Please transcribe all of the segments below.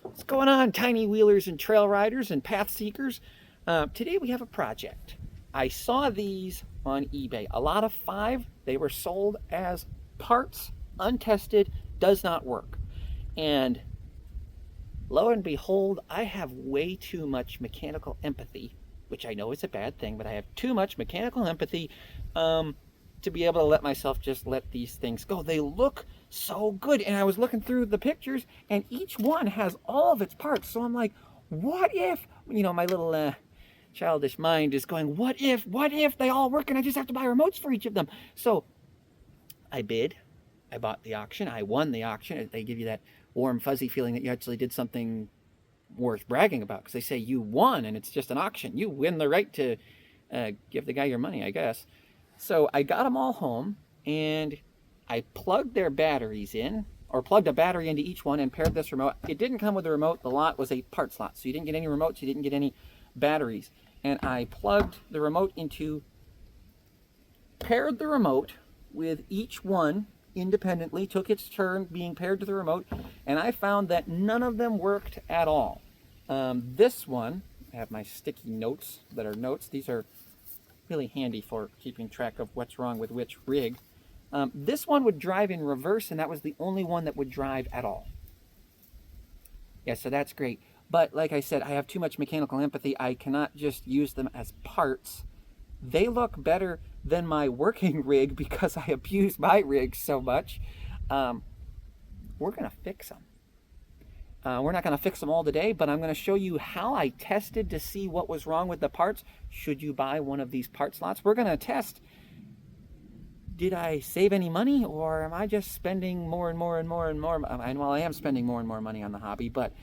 What's going on, tiny wheelers and trail riders and path seekers? Today we have a project. I saw these on eBay. A lot of 5. They were sold as parts, untested, does not work. And lo and behold, I have way too much mechanical empathy, which I know is a bad thing, but I have too much mechanical empathy to be able to let myself just let these things go. They look so good, and I was looking through the pictures, and each one has all of its parts. So I'm like, what if, my little childish mind is going, what if they all work and I just have to buy remotes for each of them? So I bid, I bought the auction, I won the auction. They give you that warm, fuzzy feeling that you actually did something worth bragging about, because they say you won, and it's just an auction. You win the right to give the guy your money, I guess. So I got them all home, and I plugged their batteries in, or plugged a battery into each one and paired this remote. It didn't come with a remote. The lot was a part slot, so you didn't get any remotes, you didn't get any batteries. And I plugged the remote into, paired the remote with each one independently, took its turn being paired to the remote, and I found that none of them worked at all. This one, I have my sticky notes that are notes. These are really handy for keeping track of what's wrong with which rig. This one would drive in reverse, and that was the only one that would drive at all. Yeah, so that's great. But like I said, I have too much mechanical empathy. I cannot just use them as parts. They look better than my working rig because I abuse my rig so much. We're going to fix them. We're not going to fix them all today, but I'm going to show you how I tested to see what was wrong with the parts. Should you buy one of these part slots? We're going to test, did I save any money, or am I just spending more and more and more and more? And well, I am spending more and more money on the hobby, but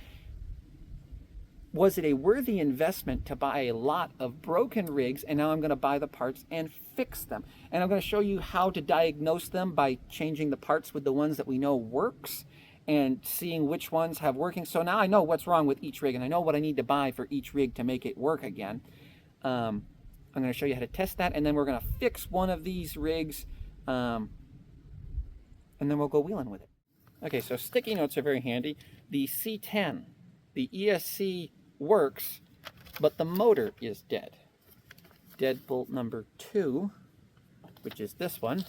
was it a worthy investment to buy a lot of broken rigs, and now I'm going to buy the parts and fix them? And I'm going to show you how to diagnose them by changing the parts with the ones that we know works, and seeing which ones have working. So now I know what's wrong with each rig, and I know what I need to buy for each rig to make it work again. I'm going to show you how to test that, and then we're going to fix one of these rigs, and then we'll go wheeling with it. Okay, so sticky notes are very handy. The C10, the ESC works, but the motor is dead. Deadbolt number 2, which is this one.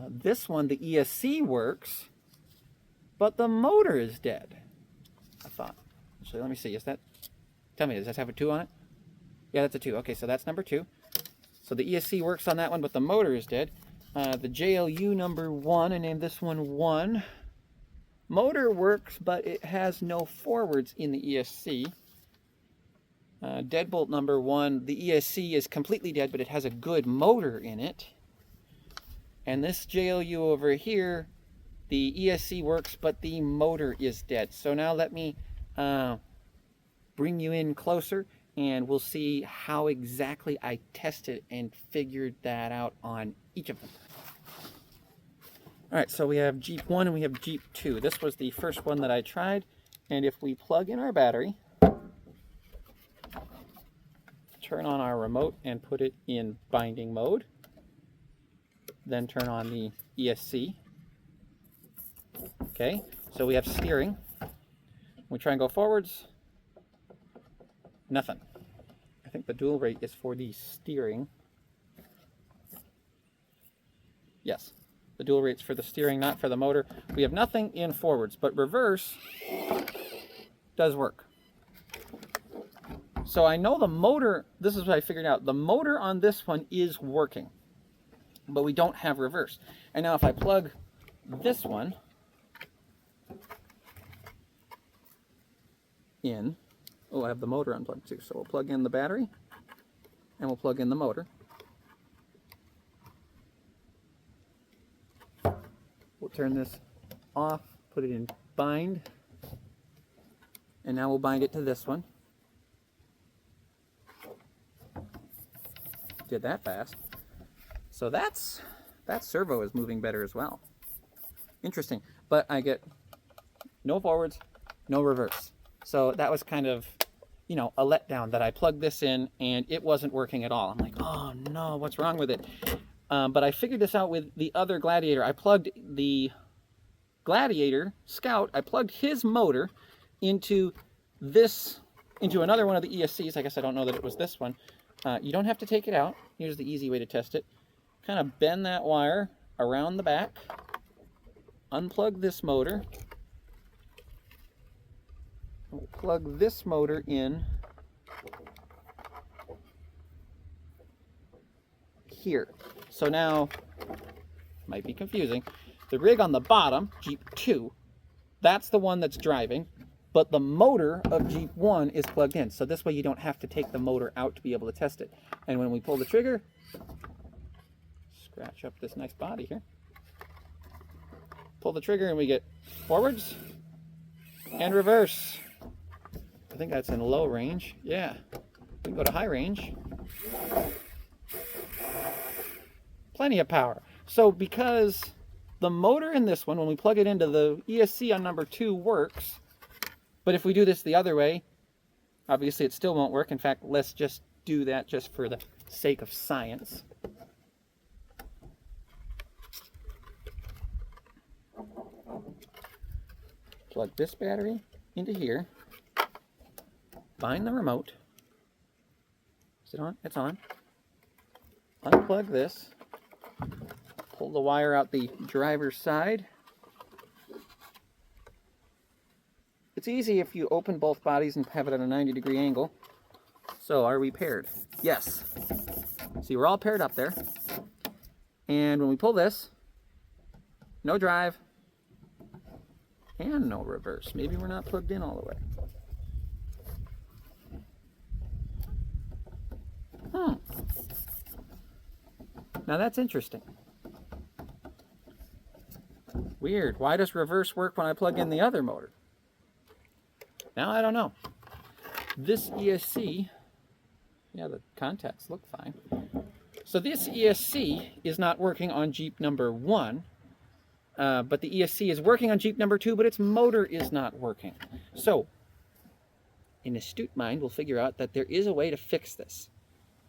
This one, the ESC works, but the motor is dead, I thought. So let me see, tell me, does that have a 2 on it? Yeah, that's a 2. Okay, so that's number 2. So the ESC works on that one, but the motor is dead. The JLU number 1, I named this one 1. Motor works, but it has no forwards in the ESC. Deadbolt number 1, the ESC is completely dead, but it has a good motor in it. And this JLU over here, the ESC works, but the motor is dead. So now let me bring you in closer, and we'll see how exactly I tested and figured that out on each of them. All right, so we have Jeep 1 and we have Jeep 2. This was the first one that I tried, and if we plug in our battery, turn on our remote and put it in binding mode, then turn on the ESC. Okay, so we have steering. We try and go forwards, nothing. I think the dual rate is for the steering. Yes, the dual rate's for the steering, not for the motor. We have nothing in forwards, but reverse does work. So I know the motor, this is what I figured out. The motor on this one is working, but we don't have reverse. And now if I plug this one in, oh, I have the motor unplugged too. So we'll plug in the battery and we'll plug in the motor. We'll turn this off, put it in bind, and now we'll bind it to this one. Did that fast. So that servo is moving better as well. Interesting, but I get no forwards, no reverse. So that was kind of, a letdown that I plugged this in and it wasn't working at all. I'm like, oh no, what's wrong with it? But I figured this out with the other Gladiator. I plugged the Gladiator Scout, I plugged his motor into another one of the ESCs. I guess I don't know that it was this one. You don't have to take it out. Here's the easy way to test it. Kind of bend that wire around the back, unplug this motor, we'll plug this motor in here. So now, might be confusing, the rig on the bottom, Jeep 2, that's the one that's driving, but the motor of Jeep 1 is plugged in. So this way you don't have to take the motor out to be able to test it. And when we pull the trigger, scratch up this nice body here, pull the trigger and we get forwards and reverse. I think that's in low range. Yeah, we can go to high range. Plenty of power. So because the motor in this one, when we plug it into the ESC on number 2, works, but if we do this the other way, obviously it still won't work. In fact, let's just do that just for the sake of science. Plug this battery into here. Find the remote. Is it on? It's on. Unplug this. Pull the wire out the driver's side. It's easy if you open both bodies and have it at a 90-degree angle. So, are we paired? Yes. See, we're all paired up there. And when we pull this, no drive and no reverse. Maybe we're not plugged in all the way. Now that's interesting. Weird. Why does reverse work when I plug in the other motor? Now I don't know. This ESC, yeah, the contacts look fine. So this ESC is not working on Jeep number 1, but the ESC is working on Jeep number 2, but its motor is not working. So, an astute mind will figure out that there is a way to fix this.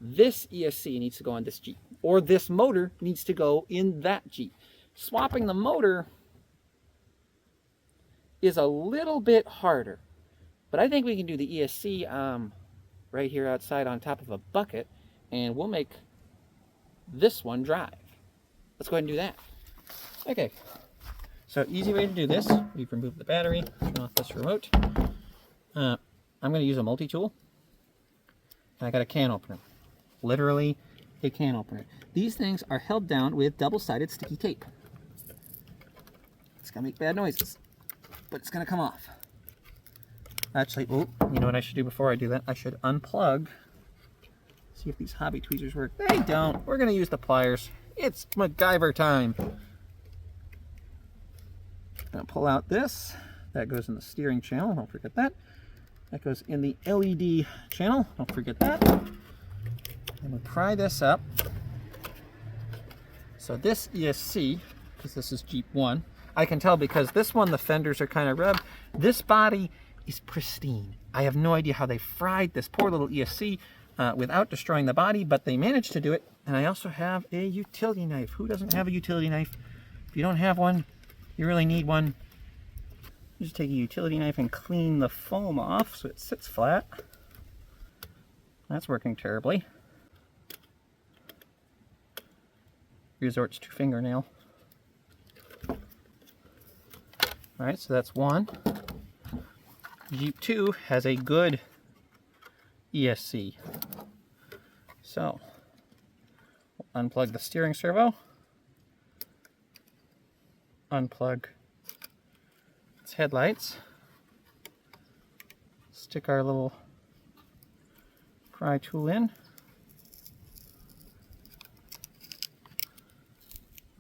This ESC needs to go on this Jeep, or this motor needs to go in that Jeep. Swapping the motor is a little bit harder, but I think we can do the ESC right here outside on top of a bucket, and we'll make this one drive. Let's go ahead and do that. Okay, so easy way to do this, we've removed the battery, turn off this remote. I'm going to use a multi-tool, and I got a can opener. Literally a can opener. These things are held down with double-sided sticky tape. It's going to make bad noises, but it's going to come off. Actually, oh, you know what I should do before I do that? I should unplug. See if these hobby tweezers work. They don't. We're going to use the pliers. It's MacGyver time. I'm going to pull out this. That goes in the steering channel. Don't forget that. That goes in the LED channel. Don't forget that. I'm going to pry this up. So this ESC, because this is Jeep 1, I can tell because this one, the fenders are kind of rubbed. This body is pristine. I have no idea how they fried this poor little ESC without destroying the body, but they managed to do it. And I also have a utility knife. Who doesn't have a utility knife? If you don't have one, you really need one. You just take a utility knife and clean the foam off so it sits flat. That's working terribly. Resorts to fingernail. Alright, so that's one. Jeep 2 has a good ESC. So, we'll unplug the steering servo. Unplug its headlights. Stick our little pry tool in.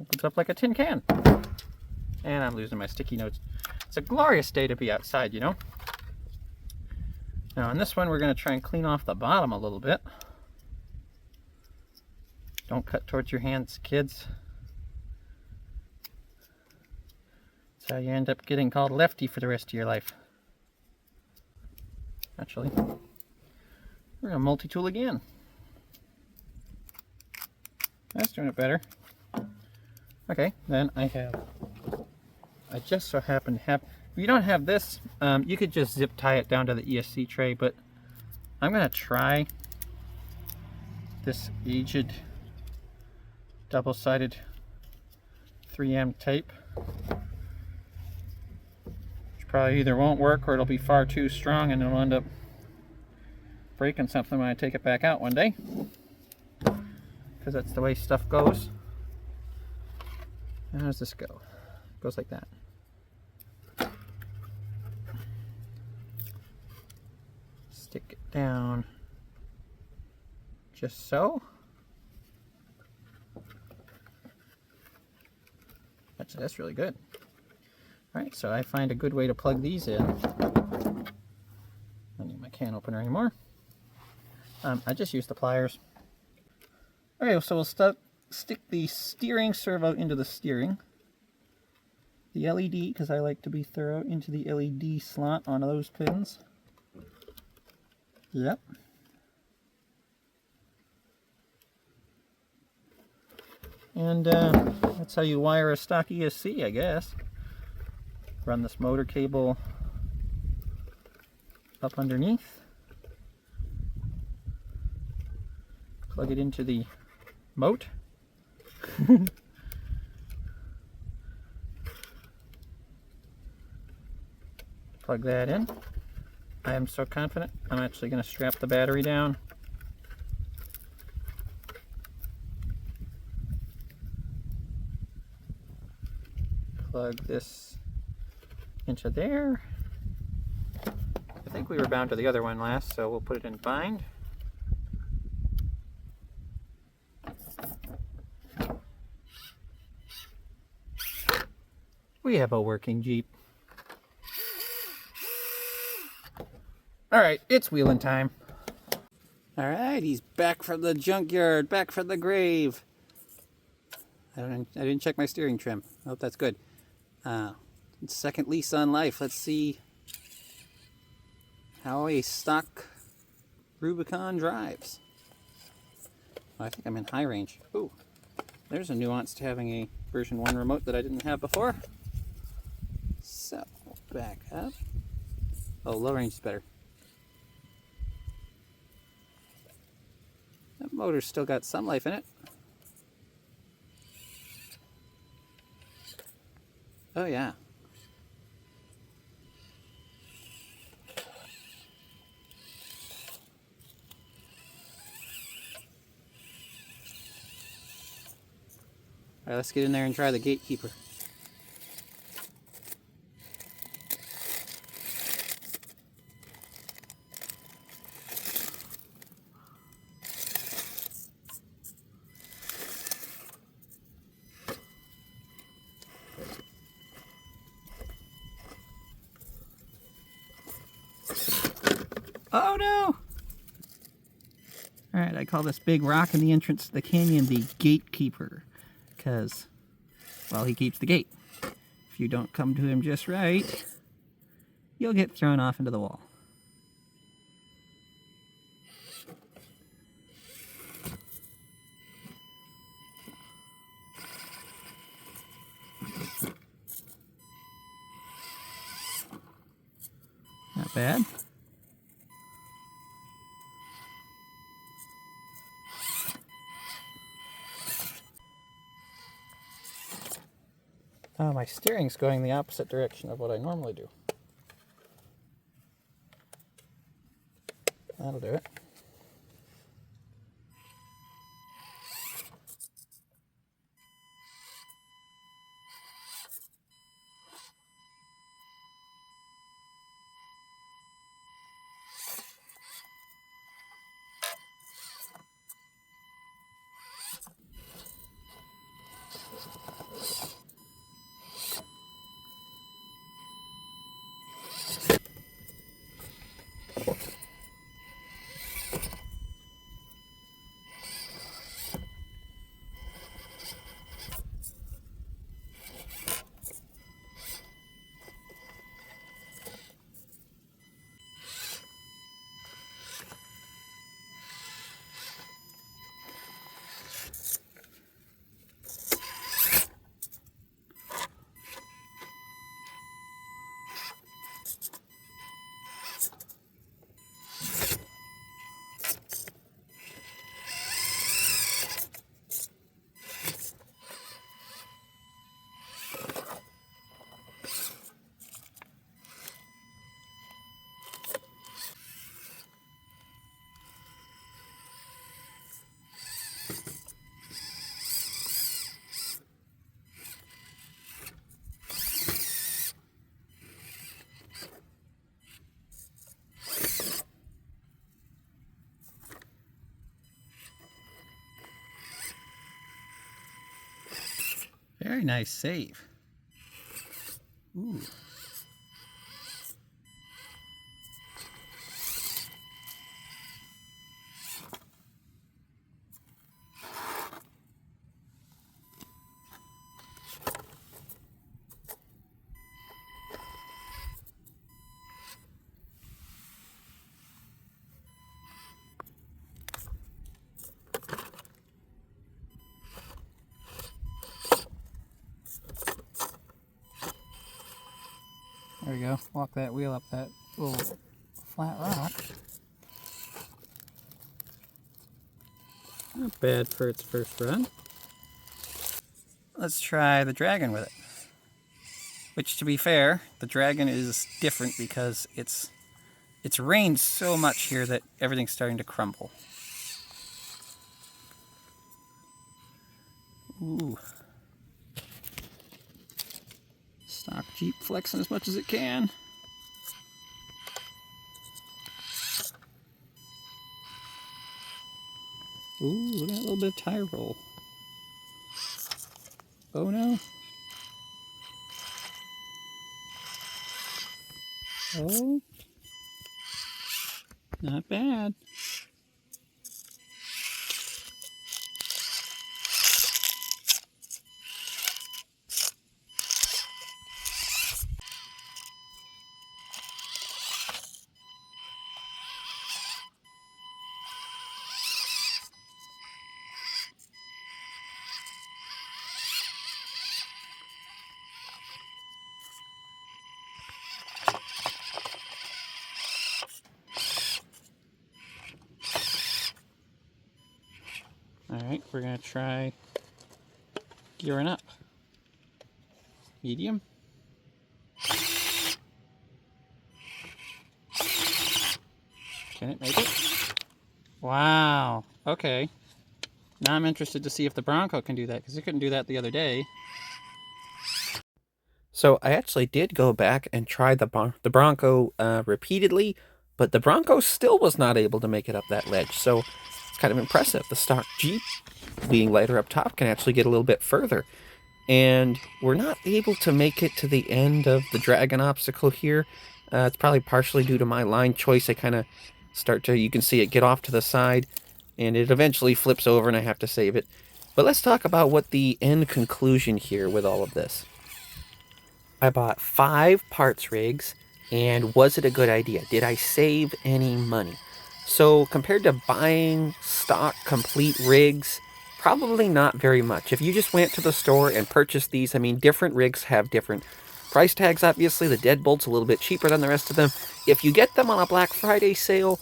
Opens up like a tin can. And I'm losing my sticky notes. It's a glorious day to be outside, you know. Now on this one we're going to try and clean off the bottom a little bit. Don't cut towards your hands, kids. That's how you end up getting called lefty for the rest of your life. Actually, we're going to multi-tool again. That's doing it better. Okay, then I have I just so happen to have, if you don't have this, you could just zip tie it down to the ESC tray, but I'm going to try this aged double-sided 3M tape. Which probably either won't work or it'll be far too strong and it'll end up breaking something when I take it back out one day. Because that's the way stuff goes. How does this go? It goes like that. Stick it down just so. That's really good. Alright, so I find a good way to plug these in. I don't need my can opener anymore. I just use the pliers. Okay, so we'll stick the steering servo into the steering. The LED, because I like to be thorough, into the LED slot on those pins. Yep. And that's how you wire a stock ESC, I guess. Run this motor cable up underneath. Plug it into the moat. Plug that in. I am so confident I'm actually going to strap the battery down. Plug this into there. I think we were bound to the other one last, so we'll put it in bind. We have a working Jeep. Alright, it's wheeling time. Alright, he's back from the junkyard, back from the grave. I didn't check my steering trim. I hope that's good. Second lease on life. Let's see how a stock Rubicon drives. Oh, I think I'm in high range. Ooh, there's a nuance to having a version 1 remote that I didn't have before. So, back up. Oh, low range is better. That motor's still got some life in it. Oh yeah. Alright, let's get in there and try the gatekeeper. Oh no! Alright, I call this big rock in the entrance to the canyon the gatekeeper. Because, well, he keeps the gate. If you don't come to him just right, you'll get thrown off into the wall. Not bad. Oh, my steering's going the opposite direction of what I normally do. That'll do it. Very nice save. Ooh. There we go. Walk that wheel up that little flat rock. Not bad for its first run. Let's try the dragon with it. Which, to be fair, the dragon is different because it's rained so much here that everything's starting to crumble. Ooh. Stock Jeep flexing as much as it can. Ooh, look at that little bit of tire roll. Oh no. Oh. Not bad. Alright, we're going to try gearing up. Medium. Can it make it? Wow. Okay. Now I'm interested to see if the Bronco can do that, because it couldn't do that the other day. So I actually did go back and try the Bronco repeatedly, but the Bronco still was not able to make it up that ledge. So it's kind of impressive. The stock Jeep, being lighter up top, can actually get a little bit further. And we're not able to make it to the end of the dragon obstacle here. It's probably partially due to my line choice. I kind of start to, you can see it get off to the side, and it eventually flips over and I have to save it. But let's talk about what the end conclusion here with all of this. I bought 5 parts rigs, and was it a good idea? Did I save any money? So compared to buying stock complete rigs, probably not very much. If you just went to the store and purchased these, I mean, different rigs have different price tags, obviously. The deadbolt's a little bit cheaper than the rest of them. If you get them on a Black Friday sale,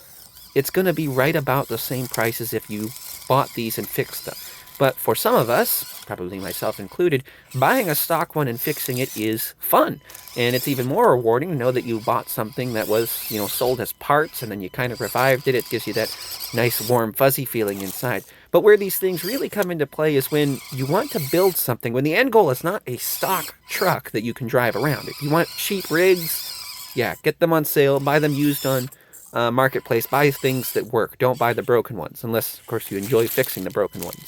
it's going to be right about the same price as if you bought these and fixed them. But for some of us, probably myself included, buying a stock one and fixing it is fun. And it's even more rewarding to know that you bought something that was, sold as parts, and then you kind of revived it. It gives you that nice, warm, fuzzy feeling inside. But where these things really come into play is when you want to build something, when the end goal is not a stock truck that you can drive around. If you want cheap rigs, yeah, get them on sale, buy them used on Marketplace, buy things that work. Don't buy the broken ones, unless, of course, you enjoy fixing the broken ones.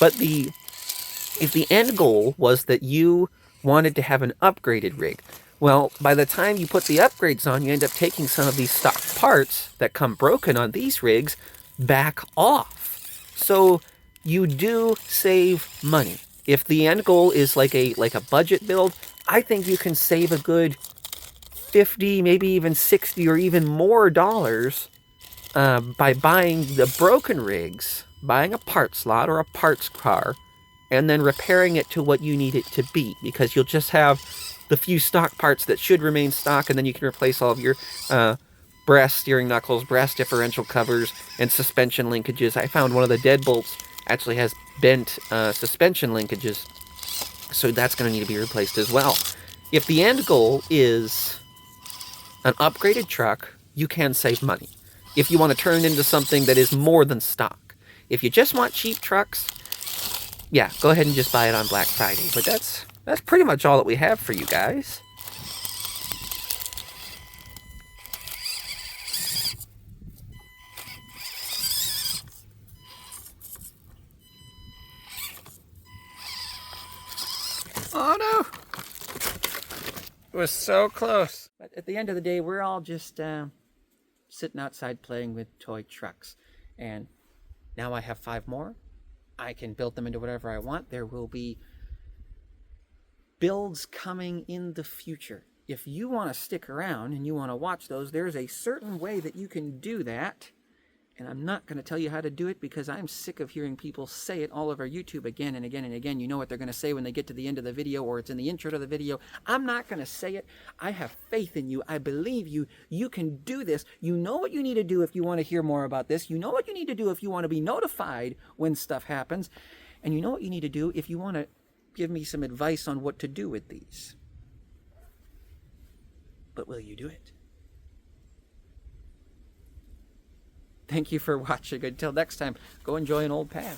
But if the end goal was that you wanted to have an upgraded rig, well, by the time you put the upgrades on, you end up taking some of these stock parts that come broken on these rigs back off. So you do save money. If the end goal is like a budget build, I think you can save a good 50, maybe even 60 or even more dollars by buying the broken rigs, buying a parts lot or a parts car, and then repairing it to what you need it to be, because you'll just have the few stock parts that should remain stock, and then you can replace all of your brass steering knuckles, brass differential covers, and suspension linkages. I found one of the deadbolts actually has bent suspension linkages, so that's going to need to be replaced as well. If the end goal is an upgraded truck, you can save money. If you want to turn it into something that is more than stock. If you just want cheap trucks, yeah, go ahead and just buy it on Black Friday. But that's pretty much all that we have for you guys. was so close. But at the end of the day, we're all just sitting outside playing with toy trucks. And now I have 5 more. I can build them into whatever I want. There will be builds coming in the future. If you want to stick around and you want to watch those, there's a certain way that you can do that. And I'm not going to tell you how to do it because I'm sick of hearing people say it all over YouTube again and again and again. You know what they're going to say when they get to the end of the video, or it's in the intro to the video. I'm not going to say it. I have faith in you. I believe you. You can do this. You know what you need to do if you want to hear more about this. You know what you need to do if you want to be notified when stuff happens. And you know what you need to do if you want to give me some advice on what to do with these. But will you do it? Thank you for watching. Until next time, go enjoy an old pad.